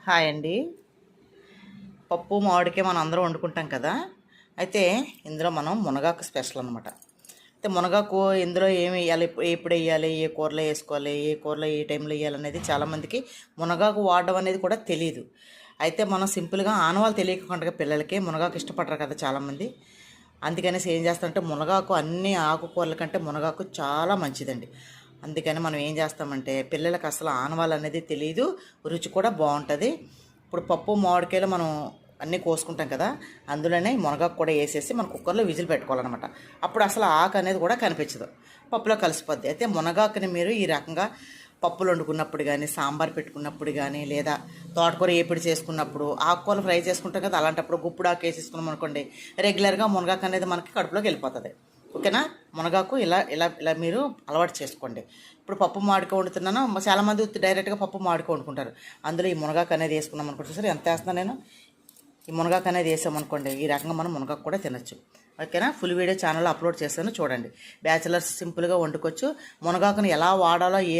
Hi అండి. పప్పు మామిడికాయ మనం అందరం వండుకుంటాం కదా. అయితే ఇందులో మనం మునగాకు స్పెషల్ అనమాట. అయితే మునగాకు ఇందులో ఏమి వేయాలి, ఎప్పుడు వేయాలి, ఏ కూరలో వేసుకోవాలి, ఏ కూరలో ఏ టైంలో వేయాలనేది చాలామందికి మునగాకు వాడడం అనేది కూడా తెలియదు. అయితే మనం సింపుల్గా ఆనవాళ్ళు తెలియకుండా పిల్లలకి మునగాకు ఇష్టపడరు కదా చాలామంది. అందుకనేసి ఏం చేస్తామంటే మునగాకు అన్ని ఆకుకూరల కంటే మునగాకు చాలా మంచిదండి. అందుకని మనం ఏం చేస్తామంటే పిల్లలకు అసలు ఆనవాళ్ళు అనేది తెలియదు, రుచి కూడా బాగుంటుంది. ఇప్పుడు పప్పు మామిడికాయలు మనం అన్నీ కోసుకుంటాం కదా, అందులోనే మునగాకు కూడా వేసేసి మన కుక్కర్లో విజిల్ పెట్టుకోవాలన్నమాట. అప్పుడు అసలు ఆకు అనేది కూడా కనిపించదు, పప్పులో కలిసిపోద్ది. అయితే మునగాకుని మీరు ఈ రకంగా పప్పులు వండుకున్నప్పుడు కానీ, సాంబార్ పెట్టుకున్నప్పుడు కానీ, లేదా తోటకూర ఏపిడి చేసుకున్నప్పుడు, ఆకుకూరలు ఫ్రై చేసుకుంటాం కదా, అలాంటప్పుడు గుప్పుడు ఆకు వేసేసుకున్నాం అనుకోండి, రెగ్యులర్గా మునగాకు అనేది మనకి కడుపులోకి వెళ్ళిపోతుంది. ఓకేనా? మునగాకు ఇలా ఇలా ఇలా మీరు అలవాటు చేసుకోండి. ఇప్పుడు పప్పు మామిడికాయ వండుతున్నాను, చాలామంది డైరెక్ట్గా పప్పు మామిడికాయ వండుకుంటారు. అందులో ఈ మునగాకు అనేది వేసుకున్నాం అనుకుంటే సరే ఎంత వేస్తున్నాను నేను, ఈ మునగాకు అనేది వేసామనుకోండి, ఈ రకంగా మనం మునగాకు కూడా తినచ్చు. ఓకేనా? ఫుల్ వీడియో ఛానల్లో అప్లోడ్ చేస్తాను, చూడండి. బ్యాచిలర్స్ సింపుల్గా వండుకోవచ్చు. మునగాకుని ఎలా వాడాలో, ఏ